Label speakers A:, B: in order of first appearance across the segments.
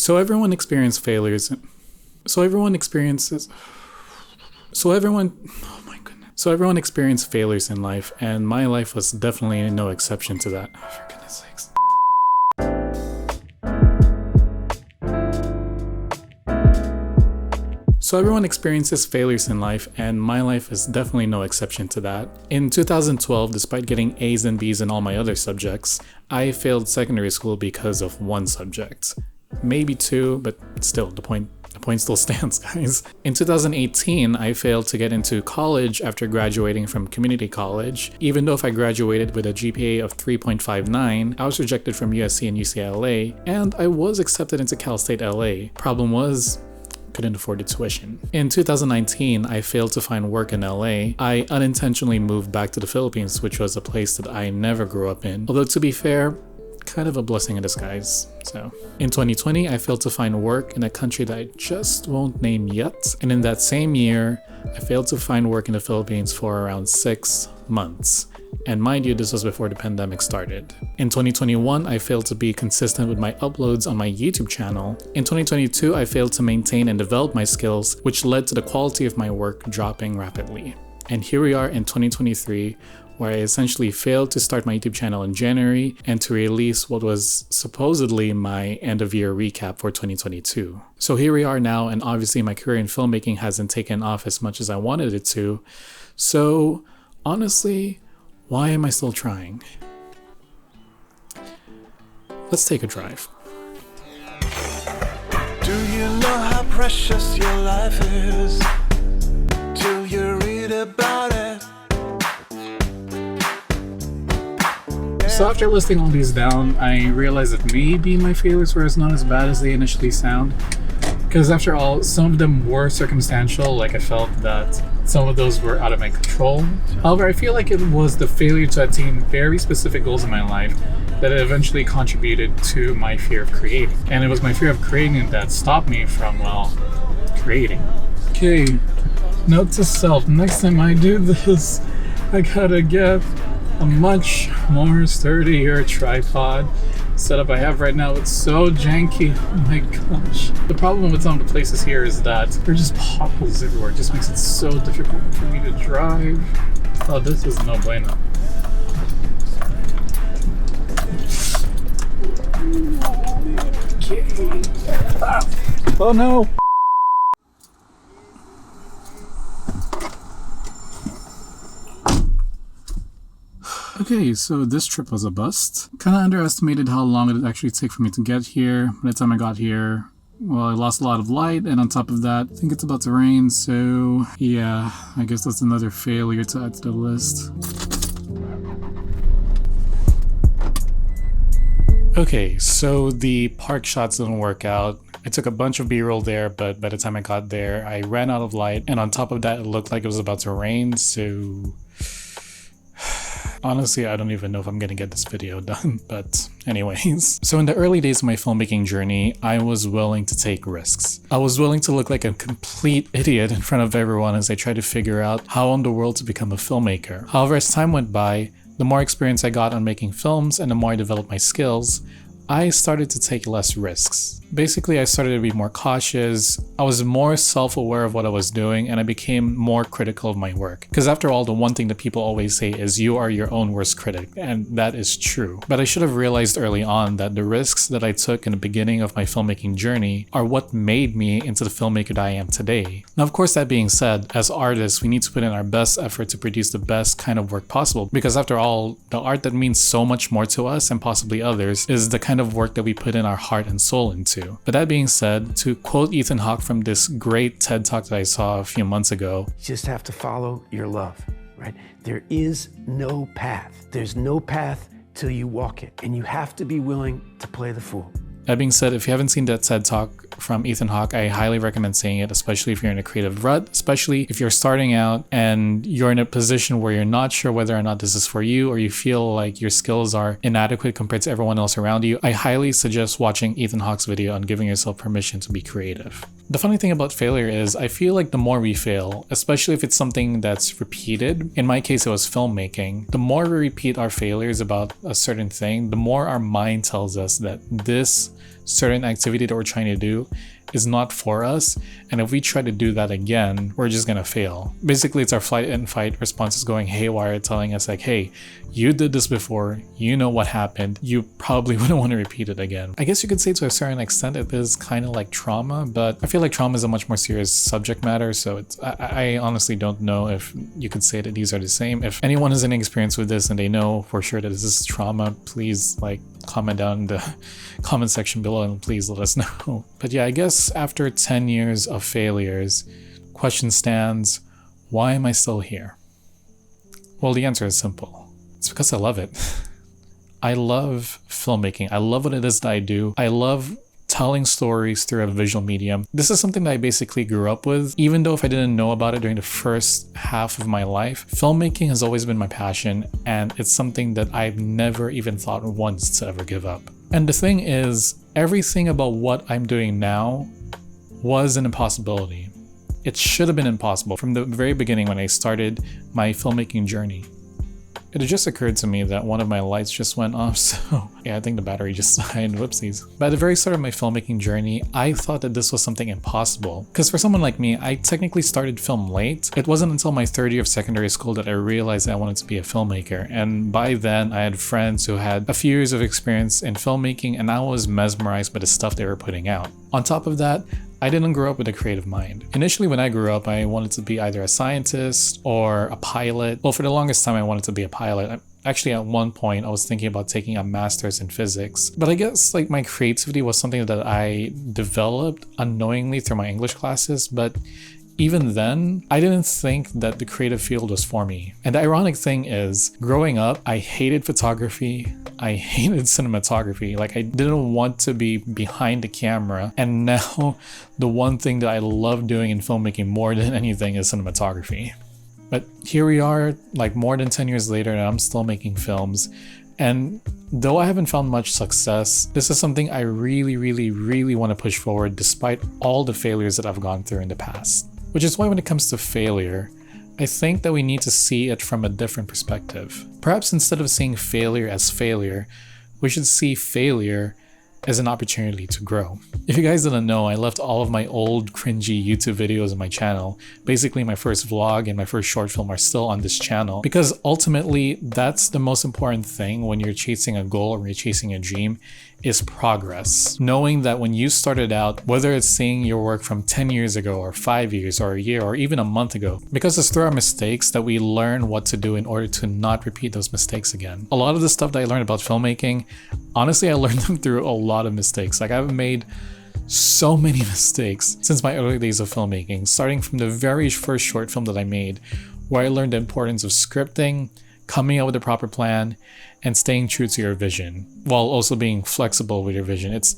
A: So everyone experiences failures. So everyone experiences failures in life, and my life was definitely no exception to that. Oh, for goodness sakes. So everyone experiences failures in life, and my life is definitely no exception to that. In 2012, despite getting A's and B's in all my other subjects, I failed secondary school because of one subject. Maybe two, but still, the point still stands, guys. In 2018, I failed to get into college after graduating from community college. Even though if I graduated with a GPA of 3.59, I was rejected from USC and UCLA, and I was accepted into Cal State LA. Problem was, couldn't afford the tuition. In 2019, I failed to find work in LA. I unintentionally moved back to the Philippines, which was a place that I never grew up in. Although to be fair, kind of a blessing in disguise. So in 2020, I failed to find work in a country that I just won't name yet. And in that same year, I failed to find work in the Philippines for around 6 months. And mind you, this was before the pandemic started. In 2021, I failed to be consistent with my uploads on my YouTube channel. In 2022, I failed to maintain and develop my skills, which led to the quality of my work dropping rapidly. And here we are in 2023, where I essentially failed to start my YouTube channel in January and to release what was supposedly my end-of-year recap for 2022. So here we are now, and obviously my career in filmmaking hasn't taken off as much as I wanted it to. So honestly, why am I still trying? Let's take a drive.
B: Do you know how precious your life is? Till you read about it.
A: So after listing all these down, I realized that maybe my failures were not as bad as they initially sound. Because after all, some of them were circumstantial, like I felt that some of those were out of my control. However, I feel like it was the failure to attain very specific goals in my life that eventually contributed to my fear of creating. And it was my fear of creating that stopped me from, well, creating. Okay, note to self, next time I do this, I gotta get a much more sturdier tripod. Setup I have right now, it's so janky. Oh my gosh. The problem with some of the places here is that there are just potholes everywhere. It just makes it so difficult for me to drive. Oh, this is no bueno. Okay. Oh no. Okay, so this trip was a bust. Kinda underestimated how long it would actually take for me to get here. By the time I got here, well, I lost a lot of light, and on top of that, I think it's about to rain, so yeah, I guess that's another failure to add to the list. Okay, so the park shots didn't work out. I took a bunch of B-roll there, but by the time I got there, I ran out of light, and on top of that, it looked like it was about to rain, so honestly, I don't even know if I'm gonna get this video done, but anyways. So in the early days of my filmmaking journey, I was willing to take risks. I was willing to look like a complete idiot in front of everyone as I tried to figure out how in the world to become a filmmaker. However, as time went by, the more experience I got on making films and the more I developed my skills, I started to take less risks. Basically, I started to be more cautious, I was more self-aware of what I was doing, and I became more critical of my work. Because after all, the one thing that people always say is you are your own worst critic, and that is true. But I should have realized early on that the risks that I took in the beginning of my filmmaking journey are what made me into the filmmaker that I am today. Now, of course, that being said, as artists, we need to put in our best effort to produce the best kind of work possible. Because after all, the art that means so much more to us and possibly others is the kind of work that we put in our heart and soul into. But that being said, to quote Ethan Hawke from this great TED Talk that I saw a few months ago,
C: you just have to follow your love, right? There is no path. There's no path till you walk it, and you have to be willing to play the fool.
A: That being said, if you haven't seen that TED Talk from Ethan Hawke, I highly recommend seeing it, especially if you're in a creative rut, especially if you're starting out and you're in a position where you're not sure whether or not this is for you, or you feel like your skills are inadequate compared to everyone else around you. I highly suggest watching Ethan Hawke's video on giving yourself permission to be creative. The funny thing about failure is I feel like the more we fail, especially if it's something that's repeated, in my case it was filmmaking, the more we repeat our failures about a certain thing, the more our mind tells us that this certain activity that we're trying to do is not for us, and if we try to do that again, we're just gonna fail. Basically, it's our flight and fight responses going haywire, telling us like, hey, you did this before, you know what happened, you probably wouldn't want to repeat it again. I guess you could say to a certain extent it is kind of like trauma, but I feel like trauma is a much more serious subject matter, so I honestly don't know if you could say that these are the same. If anyone has any experience with this and they know for sure that this is trauma, please like comment down in the comment section below and please let us know. But yeah, I guess after 10 years of failures, question stands, why am I still here? Well, the answer is simple. It's because I love it. I love filmmaking. I love what it is that I do. I love telling stories through a visual medium. This is something that I basically grew up with. Even though if I didn't know about it during the first half of my life, filmmaking has always been my passion, and it's something that I've never even thought once to ever give up. And the thing is, everything about what I'm doing now was an impossibility. It should have been impossible from the very beginning when I started my filmmaking journey. It had just occurred to me that one of my lights just went off, so yeah, I think the battery just died, whoopsies. But at the very start of my filmmaking journey, I thought that this was something impossible. Because for someone like me, I technically started film late. It wasn't until my third year of secondary school that I realized that I wanted to be a filmmaker. And by then, I had friends who had a few years of experience in filmmaking, and I was mesmerized by the stuff they were putting out. On top of that, I didn't grow up with a creative mind. Initially, when I grew up, I wanted to be either a scientist or a pilot. Well, for the longest time, I wanted to be a pilot. Actually, at one point, I was thinking about taking a master's in physics. But I guess like my creativity was something that I developed unknowingly through my English classes. But even then, I didn't think that the creative field was for me. And the ironic thing is, growing up, I hated photography. I hated cinematography. Like, I didn't want to be behind the camera. And now, the one thing that I love doing in filmmaking more than anything is cinematography. But here we are, like more than 10 years later, and I'm still making films. And though I haven't found much success, this is something I really want to push forward despite all the failures that I've gone through in the past. Which is why when it comes to failure, I think that we need to see it from a different perspective. Perhaps instead of seeing failure as failure, we should see failure as an opportunity to grow. If you guys didn't know, I left all of my old cringy YouTube videos on my channel. Basically, my first vlog and my first short film are still on this channel because ultimately that's the most important thing when you're chasing a goal or you're chasing a dream is progress. Knowing that when you started out, whether it's seeing your work from 10 years ago or 5 years or a year or even a month ago, because it's through our mistakes that we learn what to do in order to not repeat those mistakes again. A lot of the stuff that I learned about filmmaking, honestly, I learned them through a lot of mistakes. Like I've made so many mistakes since my early days of filmmaking, starting from the very first short film that I made, where I learned the importance of scripting, coming up with a proper plan, and staying true to your vision, while also being flexible with your vision. It's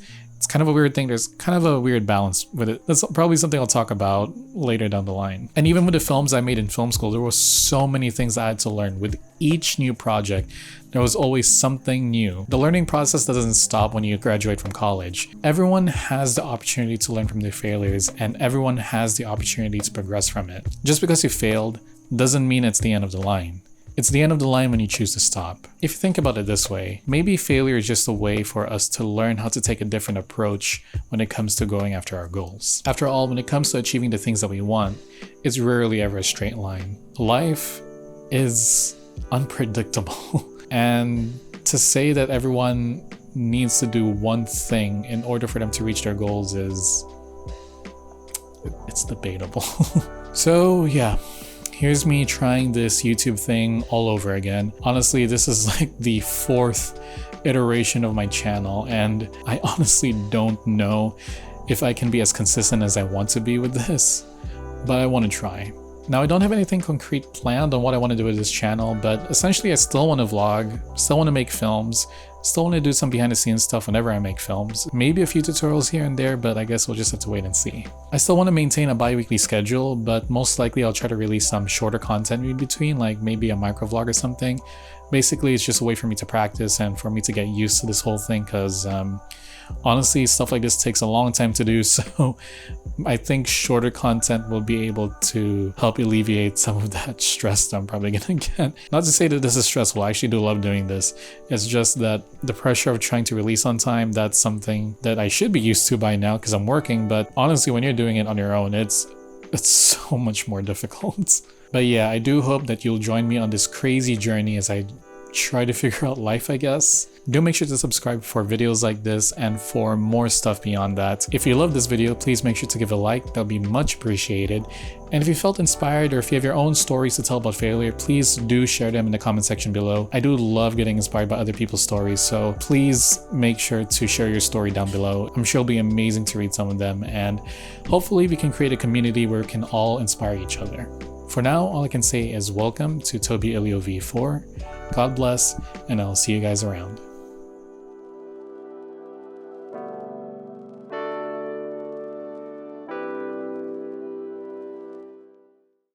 A: kind of a weird thing. There's kind of a weird balance with it. That's probably something I'll talk about later down the line. And even with the films I made in film school, there was so many things I had to learn. With each new project, there was always something new. The learning process doesn't stop when you graduate from college. Everyone has the opportunity to learn from their failures, and everyone has the opportunity to progress from it. Just because you failed doesn't mean it's the end of the line. It's the end of the line when you choose to stop. If you think about it this way, maybe failure is just a way for us to learn how to take a different approach when it comes to going after our goals. After all, when it comes to achieving the things that we want, it's rarely ever a straight line. Life is unpredictable. And to say that everyone needs to do one thing in order for them to reach their goals it's debatable. So yeah. Here's me trying this YouTube thing all over again. Honestly, this is like the 4th iteration of my channel, and I honestly don't know if I can be as consistent as I want to be with this, but I want to try. Now, I don't have anything concrete planned on what I want to do with this channel, but essentially I still want to vlog, still want to make films, still want to do some behind the scenes stuff whenever I make films. Maybe a few tutorials here and there, but I guess we'll just have to wait and see. I still want to maintain a bi-weekly schedule, but most likely I'll try to release some shorter content in between, like maybe a micro vlog or something. Basically, it's just a way for me to practice and for me to get used to this whole thing, because Honestly, stuff like this takes a long time to do, so I think shorter content will be able to help alleviate some of that stress that I'm probably gonna get. Not to say that this is stressful, I actually do love doing this. It's just that the pressure of trying to release on time, that's something that I should be used to by now because I'm working, but honestly, when you're doing it on your own, it's so much more difficult. But yeah, I do hope that you'll join me on this crazy journey as I try to figure out life, I guess. Do make sure to subscribe for videos like this and for more stuff beyond that. If you love this video, please make sure to give a like, that'll be much appreciated. And if you felt inspired or if you have your own stories to tell about failure, please do share them in the comment section below. I do love getting inspired by other people's stories, so please make sure to share your story down below. I'm sure it'll be amazing to read some of them, and hopefully we can create a community where we can all inspire each other. For now, all I can say is welcome to Toby Ilio V4. God bless, and I'll see you guys around.